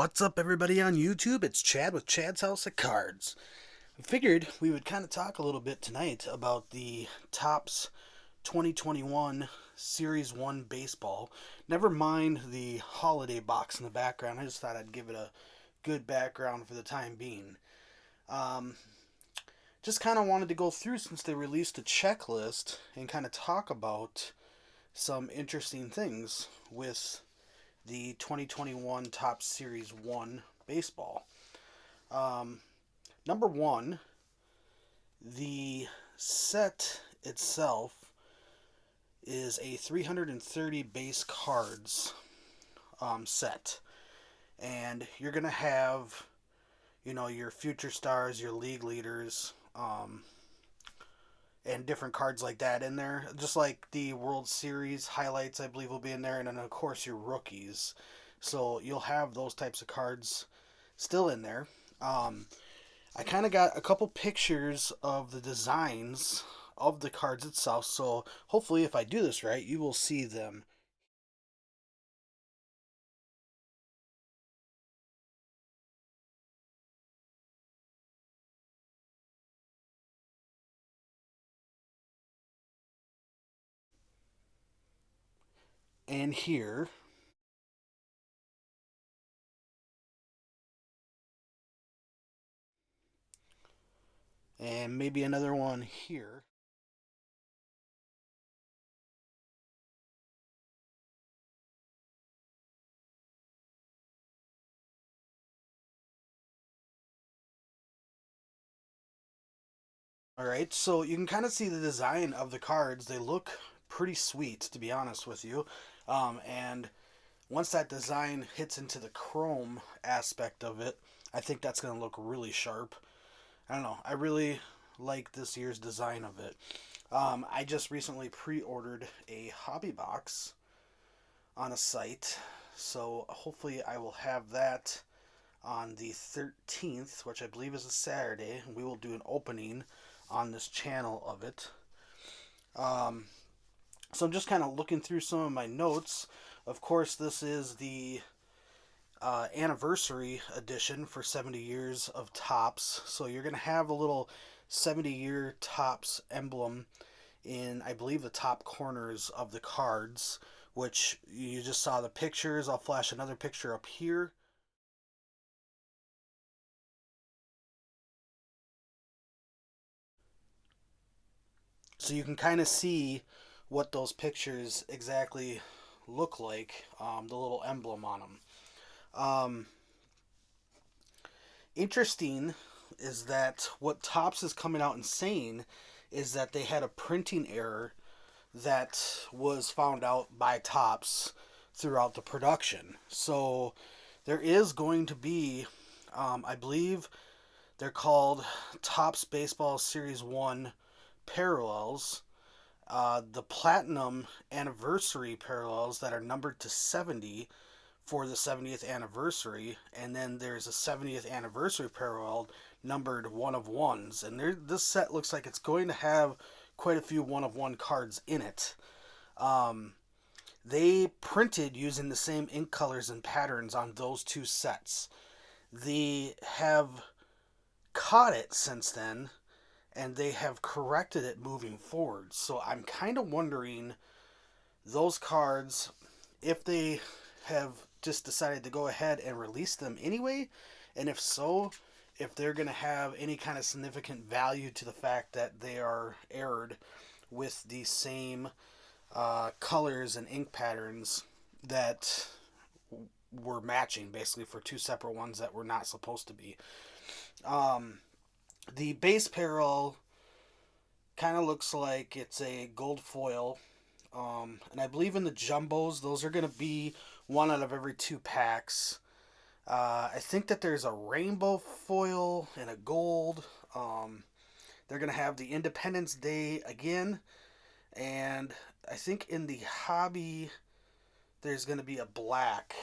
What's up, everybody on YouTube? It's Chad with Chad's House of Cards. I figured we would kind of talk a little bit tonight about the Topps 2021 Series 1 baseball. Never mind the holiday box in the background. I just thought I'd give it a good background for the time being. Um, just kind of wanted to go through since they released a checklist and kind of talk about some interesting things with the 2021 Topps Series 1 baseball. Um, Number one, the set itself is a 330 base cards set. And you're going to have, your future stars, your league leaders, and different cards like that in there. Just like the World Series highlights, I believe, will be in there. And then, of course, your rookies. So you'll have those types of cards still in there. I kind of got a couple pictures of the designs of the cards itself, so hopefully, if I do this right, you will see them. And here, and maybe another one here. All right, so you can kind of see the design of the cards. They look pretty sweet, to be honest with you. And once that design hits into the chrome aspect of it, I think that's going to look really sharp. I don't know. I really like this year's design of it. I just recently pre-ordered a hobby box on a site, so hopefully I will have that on the 13th, which I believe is a Saturday. We will do an opening on this channel of it. Um, so I'm just kind of looking through some of my notes. Of course, this is the anniversary edition for 70 years of Topps. So you're going to have a little 70-year Topps emblem in, I believe, the top corners of the cards, which you just saw the pictures. I'll flash another picture up here. So you can kind of see what those pictures exactly look like, the little emblem on them. Um, Interesting is that what Topps is coming out and saying is that they had a printing error that was found out by Topps throughout the production. So there is going to be, I believe they're called Topps Baseball Series 1 parallels. The Platinum Anniversary parallels that are numbered to 70 for the 70th anniversary, and then there's a 70th anniversary parallel numbered one of ones. And this set looks like it's going to have quite a few one of one cards in it. Um, they printed using the same ink colors and patterns on those two sets. They have caught it since then, and they have corrected it moving forward. So I'm kind of wondering those cards, if they have just decided to go ahead and release them anyway, and if so, if they're going to have any kind of significant value to the fact that they are aired with the same colors and ink patterns that were matching basically for two separate ones that were not supposed to be. Um, the base parallel kind of looks like it's a gold foil. And I believe in the jumbos, those are going to be one out of every two packs. I think that there's a rainbow foil and a gold. They're going to have the Independence Day again. And I think in the hobby, there's going to be a black.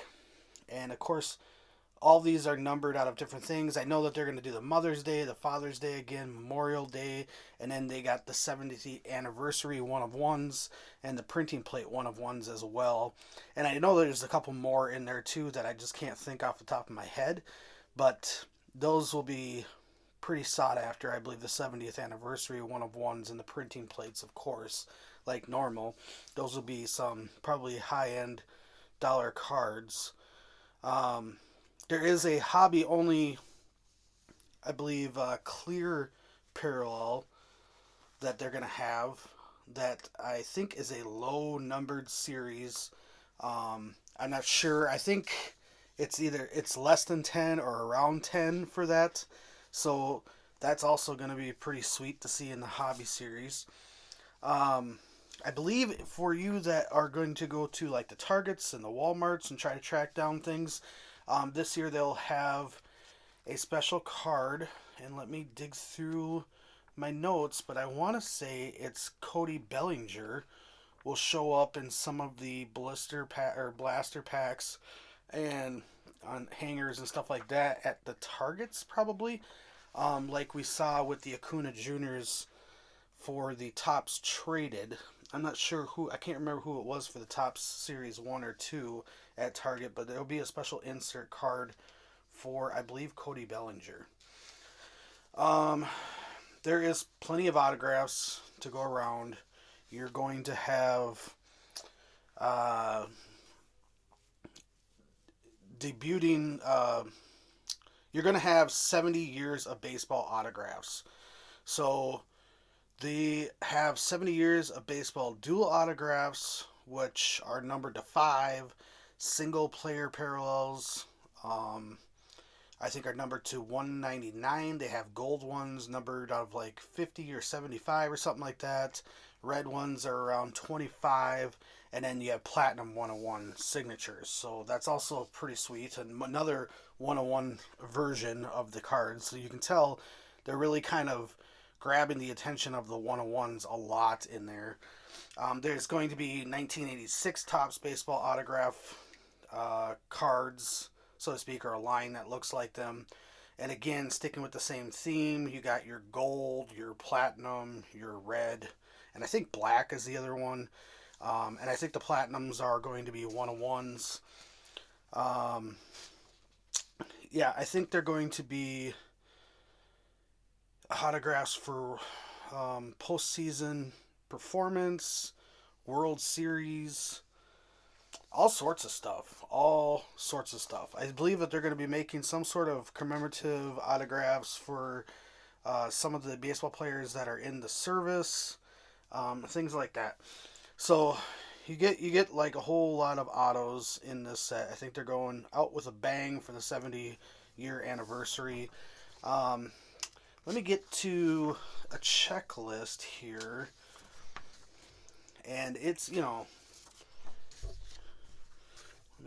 And of course, All these are numbered out of different things. I know that they're going to do the Mother's Day, the Father's Day again, Memorial Day, and then they got the 70th anniversary one of ones and the printing plate one of ones as well. And I know there's a couple more in there too that I just can't think off the top of my head, but those will be pretty sought after. I believe the 70th anniversary one of ones and the printing plates, of course, like normal. Those will be some probably high end dollar cards. Um, there is a hobby only, I believe, clear parallel that they're going to have that I think is a low numbered series. I'm not sure. I think it's less than 10 or around 10 for that. So that's also going to be pretty sweet to see in the hobby series. Um, I believe for you that are going to go to like the Targets and the Walmarts and try to track down things, this year they'll have a special card. And let me dig through my notes, but I want to say it's Cody Bellinger will show up in some of the or blaster packs and on hangers and stuff like that at the Targets probably. Like we saw with the Acuna Juniors for the Tops traded. I'm not sure who, I can't remember who it was for the Tops Series 1 or 2 at Target, but there'll be a special insert card for, I believe, Cody Bellinger. Um, there is plenty of autographs to go around. You're going to have uh, debuting, you're going to have 70 years of baseball autographs. So they have 70 years of baseball dual autographs, which are numbered to 5. Single player parallels, I think, are numbered to 199. They have gold ones numbered out of like 50 or 75 or something like that. Red ones are around 25. And then you have platinum 101 signatures. So that's also pretty sweet. And another 101 version of the cards. So you can tell they're really kind of grabbing the attention of the 101s a lot in there. There's going to be 1986 Topps baseball autograph cards, so to speak, or a line that looks like them. And again, sticking with the same theme, you got your gold, your platinum, your red, and I think black is the other one. And I think the platinums are going to be 101s. Um, yeah, I think they're going to be autographs for postseason performance, World Series, all sorts of stuff. All sorts of stuff. I believe that they're going to be making some sort of commemorative autographs for some of the baseball players that are in the service, things like that. So you get like a whole lot of autos in this set. I think they're going out with a bang for the 70-year anniversary. Um, Let me get to a checklist here. And it's, let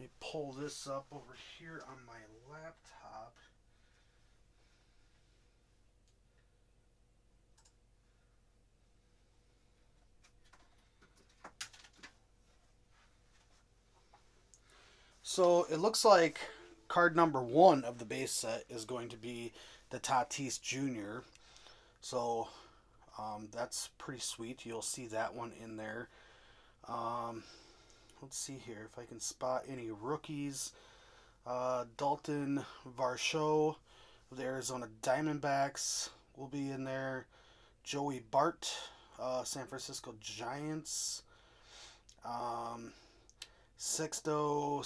me pull this up over here on my laptop. So it looks like card number 1 of the base set is going to be the Tatis Jr. So that's pretty sweet. You'll see that one in there. Um, let's see here if I can spot any rookies. Dalton Varsho of the Arizona Diamondbacks will be in there. Joey Bart, San Francisco Giants. Um, Sixto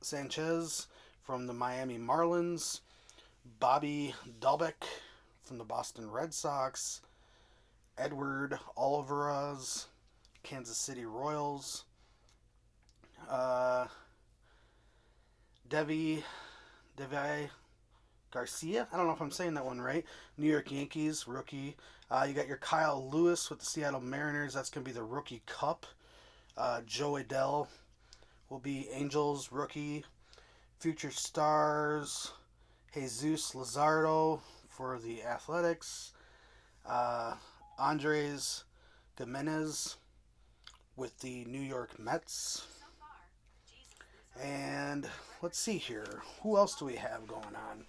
Sanchez from the Miami Marlins. Bobby Dalbec from the Boston Red Sox. Edward Olivares, Kansas City Royals. Uh, Devi Garcia. I don't know if I'm saying that one right. New York Yankees, rookie. You got your Kyle Lewis with the Seattle Mariners. That's going to be the Rookie Cup. Joe Adell will be Angels, rookie. Future Stars, Jesus Luzardo for the Athletics. Andres Gimenez with the New York Mets. And let's see here. Who else do we have going on?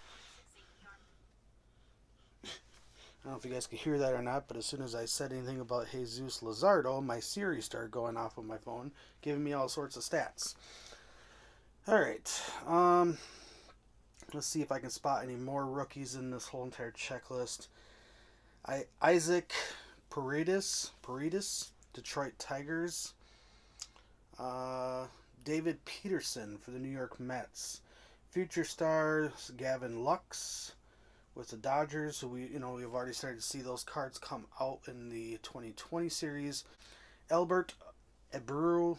I don't know if you guys can hear that or not, but as soon as I said anything about Jesus Luzardo, my Siri started going off on my phone, giving me all sorts of stats. All right. Let's see if I can spot any more rookies in this whole entire checklist. Isaac Paredes, Detroit Tigers. David Peterson for the New York Mets. Future stars Gavin Lux with the Dodgers. So we've already started to see those cards come out in the 2020 series. Albert Abreu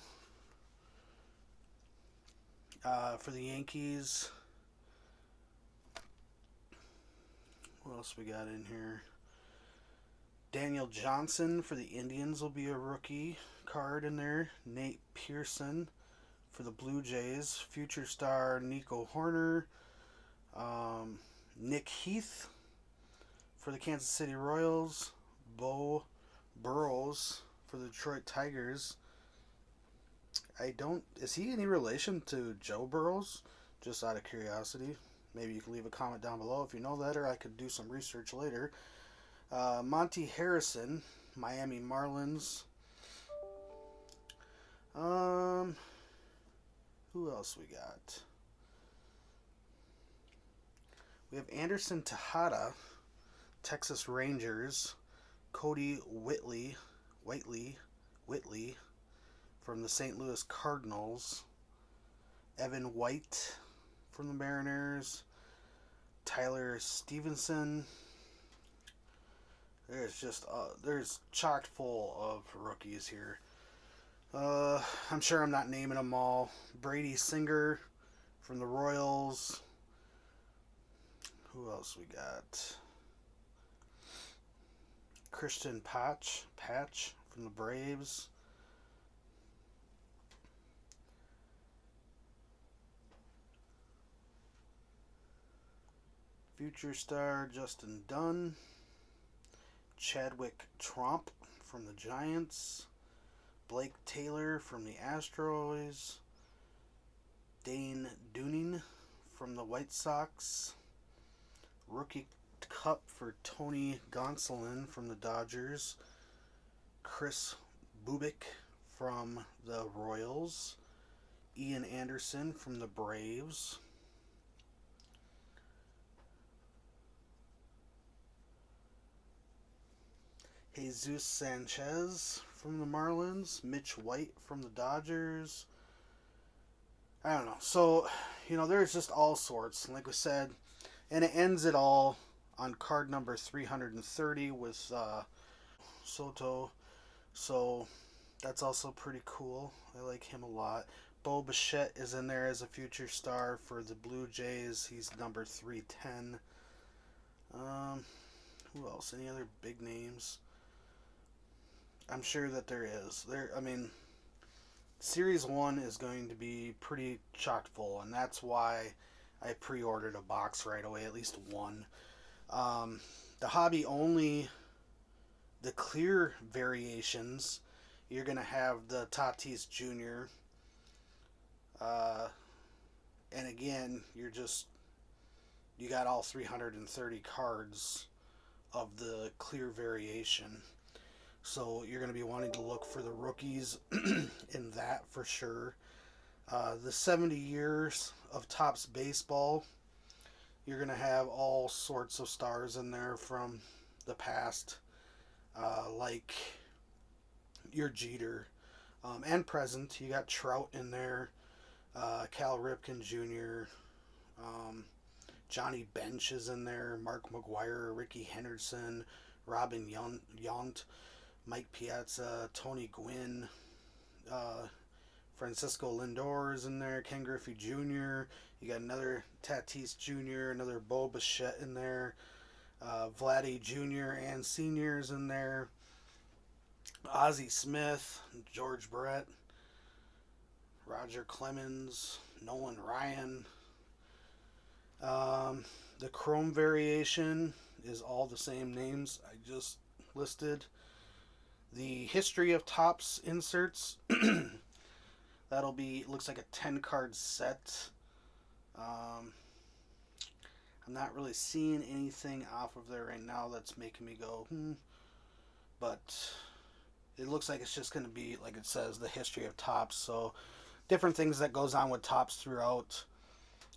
for the Yankees. What else we got in here? Daniel Johnson for the Indians will be a rookie card in there. Nate Pearson for the Blue Jays. Future star Nico Horner. Nick Heath for the Kansas City Royals. Bo Burrows for the Detroit Tigers. Is he any relation to Joe Burrows? Just out of curiosity. Maybe you can leave a comment down below if you know that, or I could do some research later. Monty Harrison, Miami Marlins. Who else we got? We have Anderson Tejada, Texas Rangers. Cody Whitley from the St. Louis Cardinals. Evan White from the Mariners. Tyler Stevenson. There's chock full of rookies here. I'm sure I'm not naming them all. Brady Singer from the Royals. Who else we got? Christian Patch from the Braves. Future star Justin Dunn. Chadwick Tromp from the Giants. Blake Taylor from the Astros. Dane Dunning from the White Sox. Rookie Cup for Tony Gonsolin from the Dodgers. Chris Bubic from the Royals. Ian Anderson from the Braves. Jesus Sanchez from the Marlins. Mitch White from the Dodgers. I don't know. So, there's just all sorts. Like we said, and it ends it all on card number 330 with Soto. So, that's also pretty cool. I like him a lot. Bo Bichette is in there as a future star for the Blue Jays. He's number 310. Who else? Any other big names? I'm sure that there is. Series 1 is going to be pretty chock full, and that's why I pre-ordered a box right away, at least one. The hobby only, the clear variations, you're going to have the Tatis Jr. And again, you got all 330 cards of the clear variation. So you're going to be wanting to look for the rookies in that for sure. The 70 years of Topps Baseball, you're going to have all sorts of stars in there from the past, like your Jeter, and present. You got Trout in there, Cal Ripken Jr., Johnny Bench is in there, Mark McGwire, Ricky Henderson, Robin Yount, Mike Piazza, Tony Gwynn, Francisco Lindor is in there, Ken Griffey Jr. You got another Tatis Jr., another Bo Bichette in there, Vladdy Jr. and Sr. is in there, Ozzie Smith, George Brett, Roger Clemens, Nolan Ryan. The Chrome variation is all the same names I just listed. The history of Topps inserts. That'll be, looks like a 10 card set. Um, I'm not really seeing anything off of there right now that's making me go, but it looks like it's just going to be, like it says, the history of Topps. So different things that goes on with Topps throughout,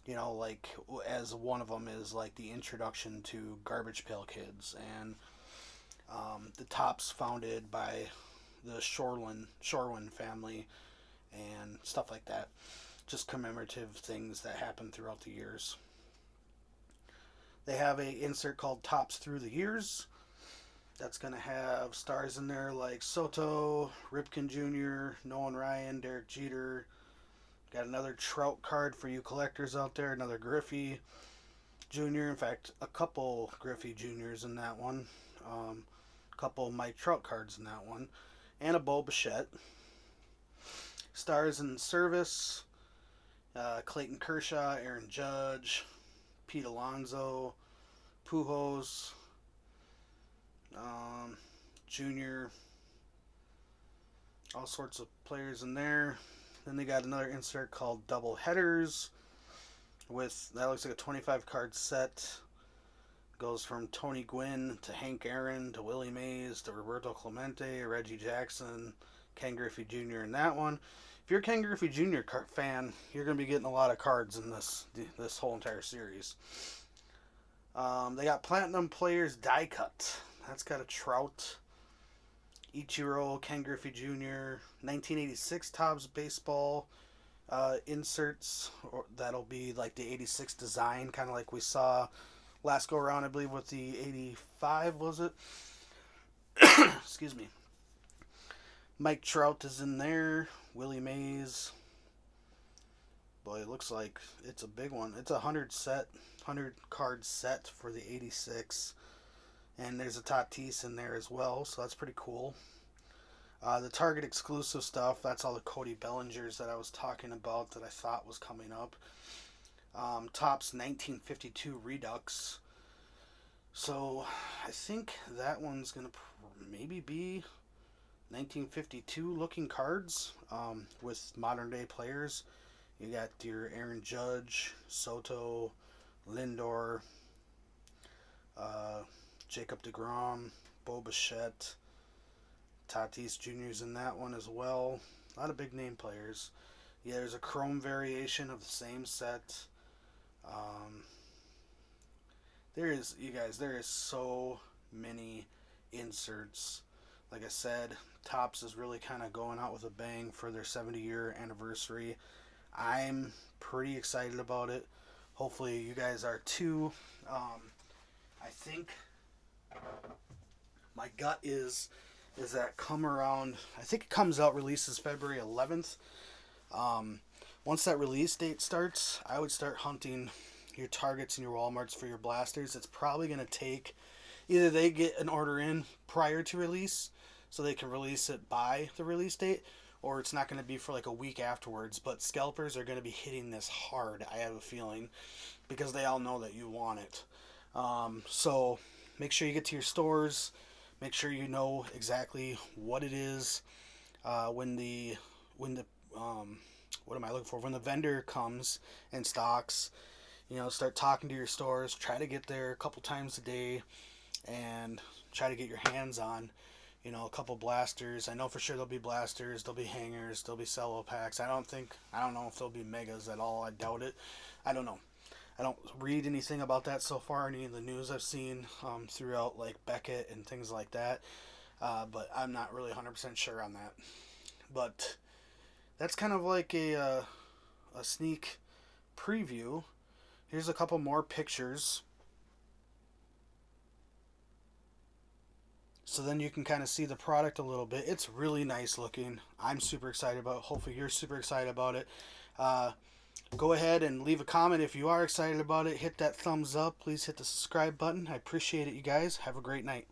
like as one of them is like the introduction to Garbage Pail Kids and the Topps founded by the Shorewin family and stuff like that. Just commemorative things that happen throughout the years. They have a insert called Topps Through the Years. That's going to have stars in there like Soto, Ripken Jr., Nolan Ryan, Derek Jeter. Got another Trout card for you collectors out there, another Griffey Jr. In fact, a couple Griffey Jr.'s in that one. A couple Mike Trout cards in that one. And a Bo Bichette. Stars in service. Clayton Kershaw, Aaron Judge, Pete Alonso, Pujols, Junior, all sorts of players in there. Then they got another insert called Double Headers, with that looks like a 25 card set. Goes from Tony Gwynn to Hank Aaron to Willie Mays to Roberto Clemente, Reggie Jackson, Ken Griffey Jr. in that one. If you're a Ken Griffey Jr. fan, you're going to be getting a lot of cards in this whole entire series. They got Platinum Players die cut. That's got a Trout, Ichiro, Ken Griffey Jr., 1986 Topps baseball inserts. That'll be like the 86 design, kind of like we saw last go around, I believe, with the 85, was it? Excuse me. Mike Trout is in there. Willie Mays. Boy, it looks like it's a big one. It's a 100 card set for the 86. And there's a Tatis in there as well, so that's pretty cool. The Target exclusive stuff, that's all the Cody Bellingers that I was talking about that I thought was coming up. Topps 1952 Redux. So I think that one's going to maybe be 1952 looking cards with modern day players. You got your Aaron Judge, Soto, Lindor, Jacob deGrom, Bo Bichette, Tatis Jr.'s in that one as well. A lot of big name players. Yeah, there's a chrome variation of the same set. There is so many inserts. Like I said, Topps is really kind of going out with a bang for their 70-year anniversary. I'm pretty excited about it. Hopefully you guys are too. I think my gut is that come around, I think it comes out, releases February 11th. Once that release date starts, I would start hunting your Targets and your Walmarts for your blasters. It's probably going to take, either they get an order in prior to release so they can release it by the release date, or it's not going to be for like a week afterwards. But scalpers are going to be hitting this hard, I have a feeling, because they all know that you want it. So make sure you get to your stores. Make sure you know exactly what it is when the what am I looking for? When the vendor comes and stocks, start talking to your stores. Try to get there a couple times a day, and try to get your hands on, a couple blasters. I know for sure there'll be blasters, there'll be hangers, there'll be cello packs. I don't know if there'll be megas at all. I doubt it. I don't know. I don't read anything about that so far, any of the news I've seen throughout like Beckett and things like that. But I'm not really 100% sure on that. But that's kind of like a sneak preview. Here's a couple more pictures. So then you can kind of see the product a little bit. It's really nice looking. I'm super excited about it. Hopefully you're super excited about it. Go ahead and leave a comment if you are excited about it. Hit that thumbs up. Please hit the subscribe button. I appreciate it, you guys. Have a great night.